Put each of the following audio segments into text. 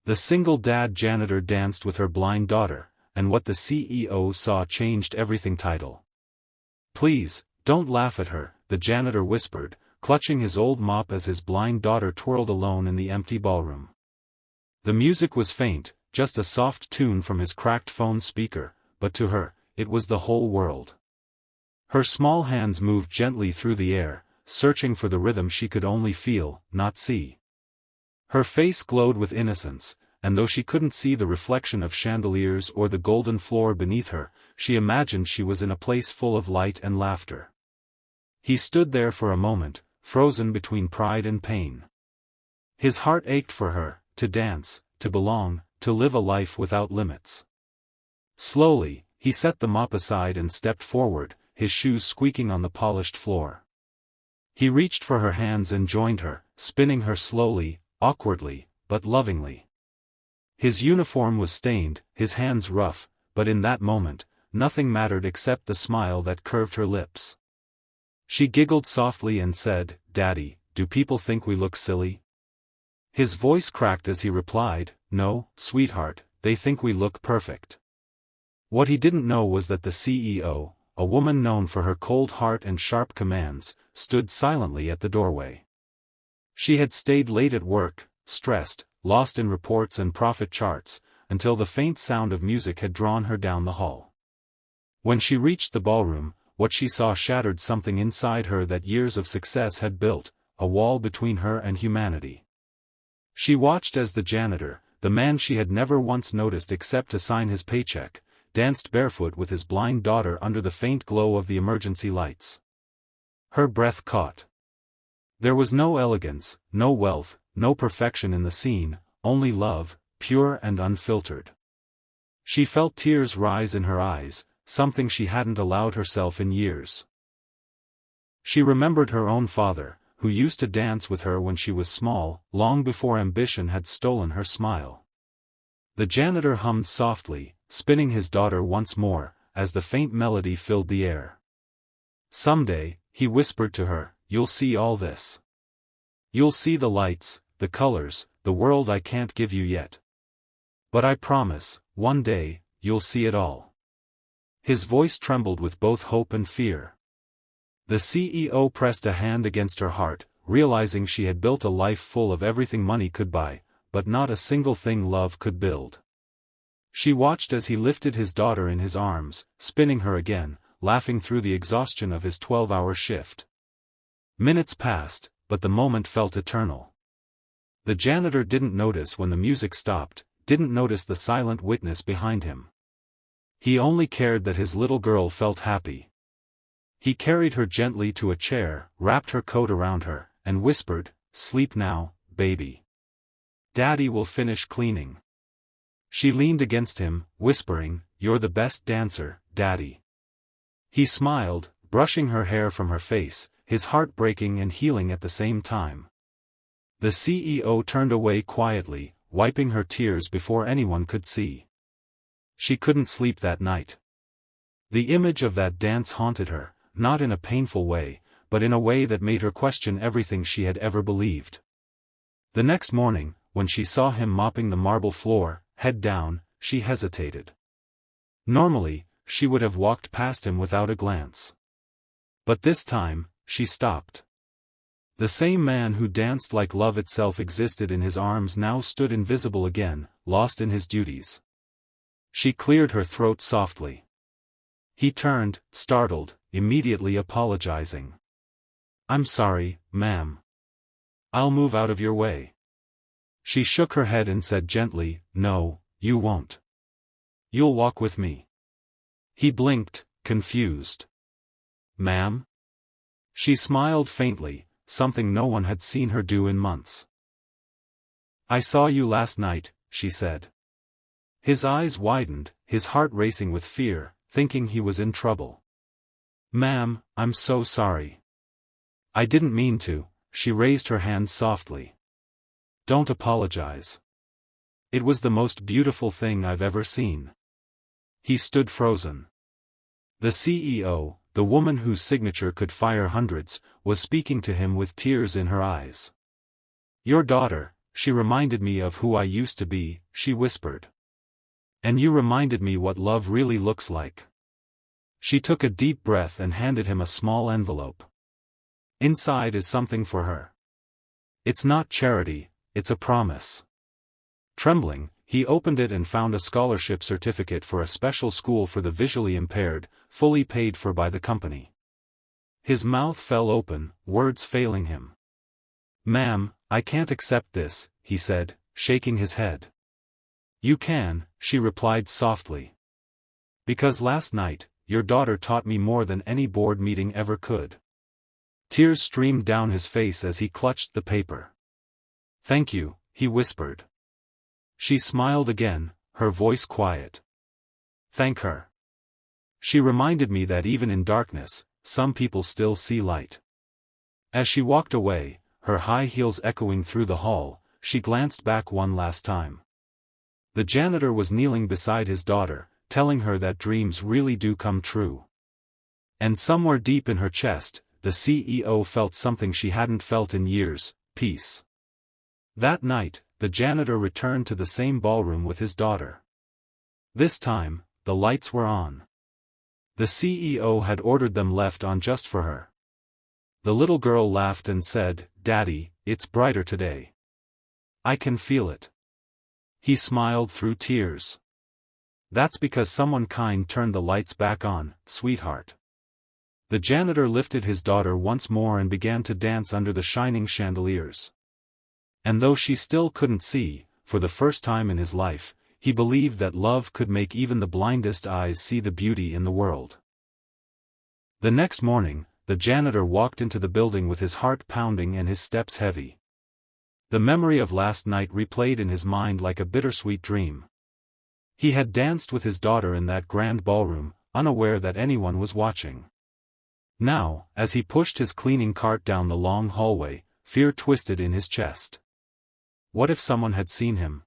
The single dad janitor danced with her blind daughter, and what the CEO saw changed EverythingTitle. "Please, don't laugh at her," the janitor whispered, clutching his old mop as his blind daughter twirled alone in the empty ballroom. The music was faint, just a soft tune from his cracked phone speaker, but to her, it was the whole world. Her small hands moved gently through the air, searching for the rhythm she could only feel, not see. Her face glowed with innocence, and though she couldn't see the reflection of chandeliers or the golden floor beneath her, she imagined she was in a place full of light and laughter. He stood there for a moment, frozen between pride and pain. His heart ached for her, to dance, to belong, to live a life without limits. Slowly, he set the mop aside and stepped forward, his shoes squeaking on the polished floor. He reached for her hands and joined her, spinning her slowly, awkwardly, but lovingly. His uniform was stained, his hands rough, but in that moment, nothing mattered except the smile that curved her lips. She giggled softly and said, "Daddy, do people think we look silly?" His voice cracked as he replied, "No, sweetheart, they think we look perfect." What he didn't know was that the CEO, a woman known for her cold heart and sharp commands, stood silently at the doorway. She had stayed late at work, stressed, lost in reports and profit charts, until the faint sound of music had drawn her down the hall. When she reached the ballroom, what she saw shattered something inside her that years of success had built, a wall between her and humanity. She watched as the janitor, the man she had never once noticed except to sign his paycheck, danced barefoot with his blind daughter under the faint glow of the emergency lights. Her breath caught. There was no elegance, no wealth, no perfection in the scene, only love, pure and unfiltered. She felt tears rise in her eyes, something she hadn't allowed herself in years. She remembered her own father, who used to dance with her when she was small, long before ambition had stolen her smile. The janitor hummed softly, spinning his daughter once more, as the faint melody filled the air. "Someday," he whispered to her, "you'll see all this. You'll see the lights, the colors, the world I can't give you yet. But I promise, one day, you'll see it all." His voice trembled with both hope and fear. The CEO pressed a hand against her heart, realizing she had built a life full of everything money could buy, but not a single thing love could build. She watched as he lifted his daughter in his arms, spinning her again, laughing through the exhaustion of his 12-hour shift. Minutes passed, but the moment felt eternal. The janitor didn't notice when the music stopped, didn't notice the silent witness behind him. He only cared that his little girl felt happy. He carried her gently to a chair, wrapped her coat around her, and whispered, "Sleep now, baby. Daddy will finish cleaning." She leaned against him, whispering, "You're the best dancer, Daddy." He smiled, brushing her hair from her face, his heart breaking and healing at the same time. The CEO turned away quietly, wiping her tears before anyone could see. She couldn't sleep that night. The image of that dance haunted her, not in a painful way, but in a way that made her question everything she had ever believed. The next morning, when she saw him mopping the marble floor, head down, she hesitated. Normally, she would have walked past him without a glance. But this time, she stopped. The same man who danced like love itself existed in his arms now stood invisible again, lost in his duties. She cleared her throat softly. He turned, startled, immediately apologizing. "I'm sorry, ma'am. I'll move out of your way." She shook her head and said gently, "No, you won't. You'll walk with me." He blinked, confused. "Ma'am?" She smiled faintly, something no one had seen her do in months. "I saw you last night," she said. His eyes widened, his heart racing with fear, thinking he was in trouble. "Ma'am, I'm so sorry. I didn't mean to." She raised her hand softly. "Don't apologize. It was the most beautiful thing I've ever seen." He stood frozen. The CEO, the woman whose signature could fire hundreds, was speaking to him with tears in her eyes. "Your daughter, she reminded me of who I used to be," she whispered. "And you reminded me what love really looks like." She took a deep breath and handed him a small envelope. "Inside is something for her. It's not charity, it's a promise." Trembling, he opened it and found a scholarship certificate for a special school for the visually impaired, fully paid for by the company. His mouth fell open, words failing him. "Ma'am, I can't accept this," he said, shaking his head. "You can," she replied softly. "Because last night, your daughter taught me more than any board meeting ever could." Tears streamed down his face as he clutched the paper. "Thank you," he whispered. She smiled again, her voice quiet. "Thank her. She reminded me that even in darkness, some people still see light." As she walked away, her high heels echoing through the hall, she glanced back one last time. The janitor was kneeling beside his daughter, telling her that dreams really do come true. And somewhere deep in her chest, the CEO felt something she hadn't felt in years: peace. That night, the janitor returned to the same ballroom with his daughter. This time, the lights were on. The CEO had ordered them left on just for her. The little girl laughed and said, "Daddy, it's brighter today. I can feel it." He smiled through tears. "That's because someone kind turned the lights back on, sweetheart." The janitor lifted his daughter once more and began to dance under the shining chandeliers. And though she still couldn't see, for the first time in his life, he believed that love could make even the blindest eyes see the beauty in the world. The next morning, the janitor walked into the building with his heart pounding and his steps heavy. The memory of last night replayed in his mind like a bittersweet dream. He had danced with his daughter in that grand ballroom, unaware that anyone was watching. Now, as he pushed his cleaning cart down the long hallway, fear twisted in his chest. What if someone had seen him?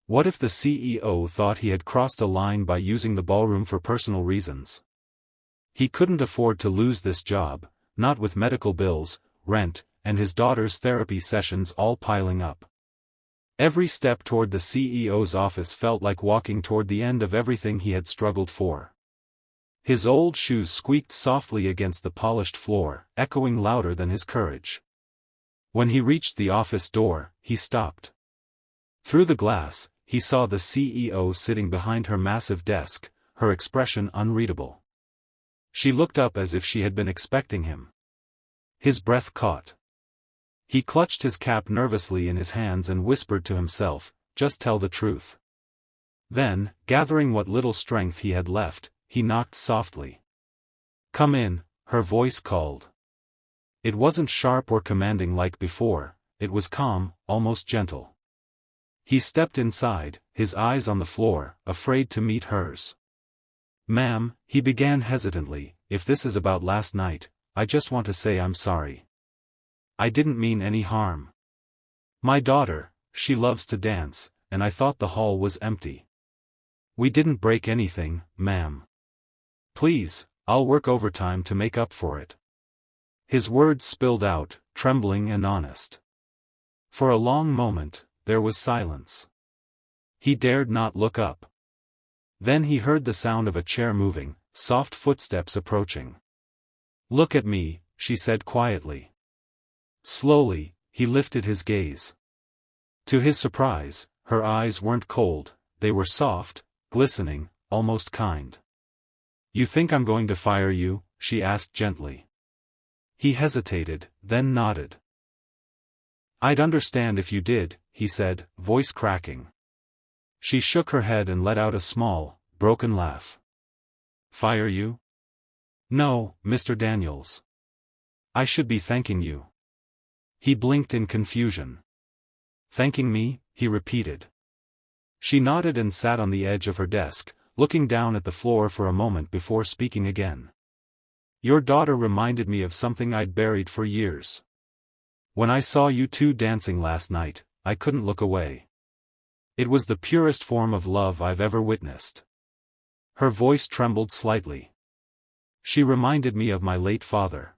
What if the CEO thought he had crossed a line by using the ballroom for personal reasons? He couldn't afford to lose this job, not with medical bills, rent, and his daughter's therapy sessions all piling up. Every step toward the CEO's office felt like walking toward the end of everything he had struggled for. His old shoes squeaked softly against the polished floor, echoing louder than his courage. When he reached the office door, he stopped. Through the glass, he saw the CEO sitting behind her massive desk, her expression unreadable. She looked up as if she had been expecting him. His breath caught. He clutched his cap nervously in his hands and whispered to himself, "Just tell the truth." Then, gathering what little strength he had left, he knocked softly. "Come in," her voice called. It wasn't sharp or commanding like before, it was calm, almost gentle. He stepped inside, his eyes on the floor, afraid to meet hers. "Ma'am," he began hesitantly, "if this is about last night, I just want to say I'm sorry. I didn't mean any harm. My daughter, she loves to dance, and I thought the hall was empty. We didn't break anything, ma'am. Please, I'll work overtime to make up for it." His words spilled out, trembling and honest. For a long moment, there was silence. He dared not look up. Then he heard the sound of a chair moving, soft footsteps approaching. "Look at me," she said quietly. Slowly, he lifted his gaze. To his surprise, her eyes weren't cold, they were soft, glistening, almost kind. "You think I'm going to fire you?" she asked gently. He hesitated, then nodded. "I'd understand if you did," he said, voice cracking. She shook her head and let out a small, broken laugh. "Fire you? No, Mr. Daniels. I should be thanking you." He blinked in confusion. "Thanking me?" he repeated. She nodded and sat on the edge of her desk, looking down at the floor for a moment before speaking again. "Your daughter reminded me of something I'd buried for years. When I saw you two dancing last night, I couldn't look away. It was the purest form of love I've ever witnessed." Her voice trembled slightly. "She reminded me of my late father.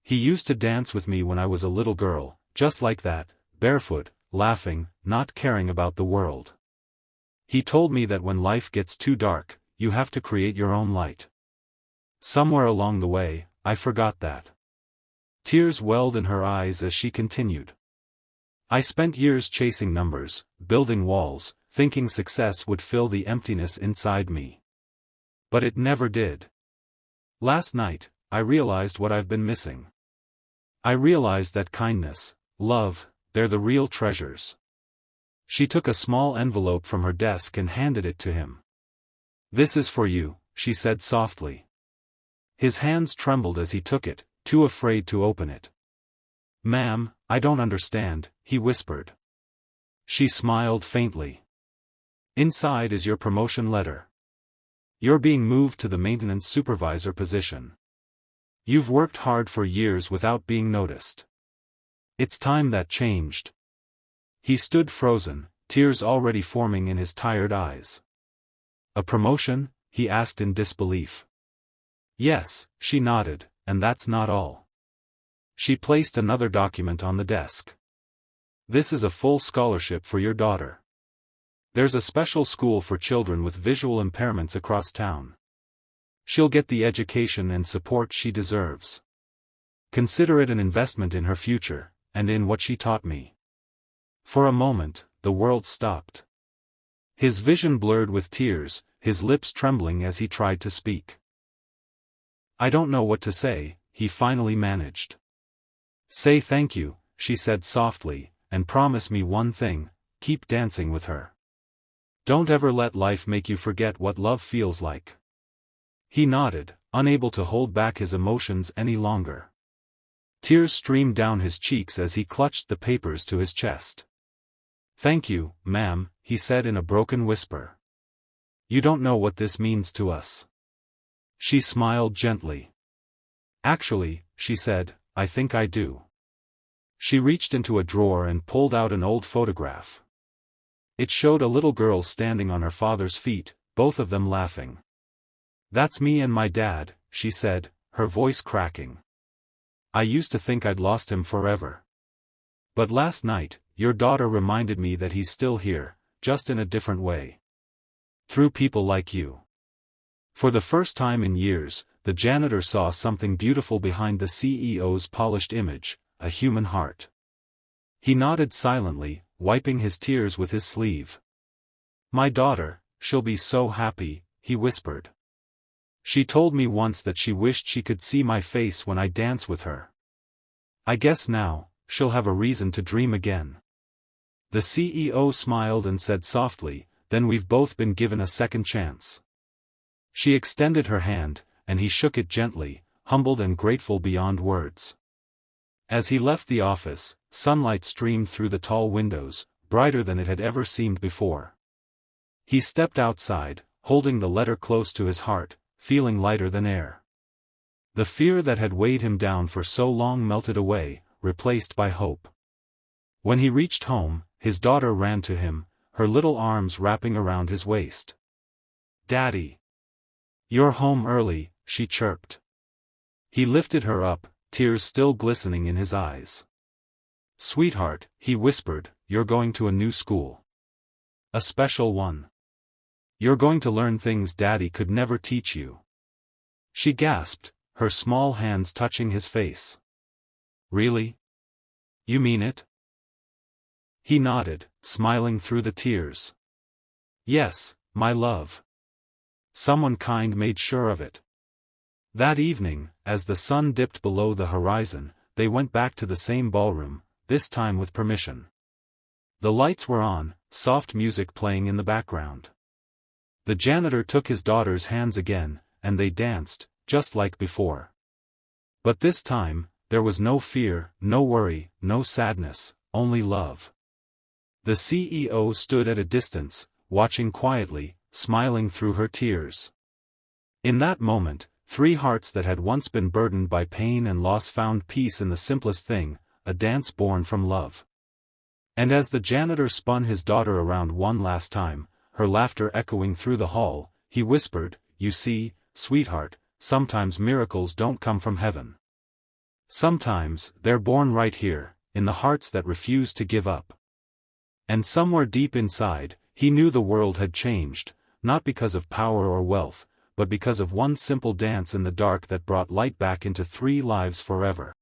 He used to dance with me when I was a little girl, just like that, barefoot, laughing, not caring about the world. He told me that when life gets too dark, you have to create your own light. Somewhere along the way, I forgot that. Tears welled in her eyes as she continued. I spent years chasing numbers, building walls, thinking success would fill the emptiness inside me. But it never did. Last night, I realized what I've been missing. I realized that kindness, love, they're the real treasures. She took a small envelope from her desk and handed it to him. "This is for you," she said softly. His hands trembled as he took it, too afraid to open it. "Ma'am, I don't understand," he whispered. She smiled faintly. "Inside is your promotion letter. You're being moved to the maintenance supervisor position. You've worked hard for years without being noticed. It's time that changed." He stood frozen, tears already forming in his tired eyes. "A promotion?" he asked in disbelief. "Yes," she nodded, "and that's not all." She placed another document on the desk. "This is a full scholarship for your daughter. There's a special school for children with visual impairments across town. She'll get the education and support she deserves. Consider it an investment in her future, and in what she taught me." For a moment, the world stopped. His vision blurred with tears, his lips trembling as he tried to speak. "I don't know what to say," he finally managed. "Say thank you," she said softly, "and promise me one thing, keep dancing with her. Don't ever let life make you forget what love feels like." He nodded, unable to hold back his emotions any longer. Tears streamed down his cheeks as he clutched the papers to his chest. "Thank you, ma'am," he said in a broken whisper. "You don't know what this means to us." She smiled gently. "Actually," she said, "I think I do." She reached into a drawer and pulled out an old photograph. It showed a little girl standing on her father's feet, both of them laughing. "That's me and my dad," she said, her voice cracking. "I used to think I'd lost him forever. But last night, your daughter reminded me that he's still here, just in a different way. Through people like you." For the first time in years, the janitor saw something beautiful behind the CEO's polished image, a human heart. He nodded silently, wiping his tears with his sleeve. "My daughter, she'll be so happy," he whispered. "She told me once that she wished she could see my face when I dance with her. I guess now, she'll have a reason to dream again." The CEO smiled and said softly, "Then we've both been given a second chance." She extended her hand, and he shook it gently, humbled and grateful beyond words. As he left the office, sunlight streamed through the tall windows, brighter than it had ever seemed before. He stepped outside, holding the letter close to his heart, feeling lighter than air. The fear that had weighed him down for so long melted away, replaced by hope. When he reached home, his daughter ran to him, her little arms wrapping around his waist. "Daddy! You're home early," she chirped. He lifted her up, tears still glistening in his eyes. "Sweetheart," he whispered, "you're going to a new school. A special one. You're going to learn things Daddy could never teach you." She gasped, her small hands touching his face. "Really? You mean it?" He nodded, smiling through the tears. "Yes, my love. Someone kind made sure of it." That evening, as the sun dipped below the horizon, they went back to the same ballroom, this time with permission. The lights were on, soft music playing in the background. The janitor took his daughter's hands again, and they danced, just like before. But this time, there was no fear, no worry, no sadness, only love. The CEO stood at a distance, watching quietly, smiling through her tears. In that moment, three hearts that had once been burdened by pain and loss found peace in the simplest thing, a dance born from love. And as the janitor spun his daughter around one last time, her laughter echoing through the hall, he whispered, "You see, sweetheart, sometimes miracles don't come from heaven. Sometimes, they're born right here, in the hearts that refuse to give up." And somewhere deep inside, he knew the world had changed, not because of power or wealth, but because of one simple dance in the dark that brought light back into 3 lives forever.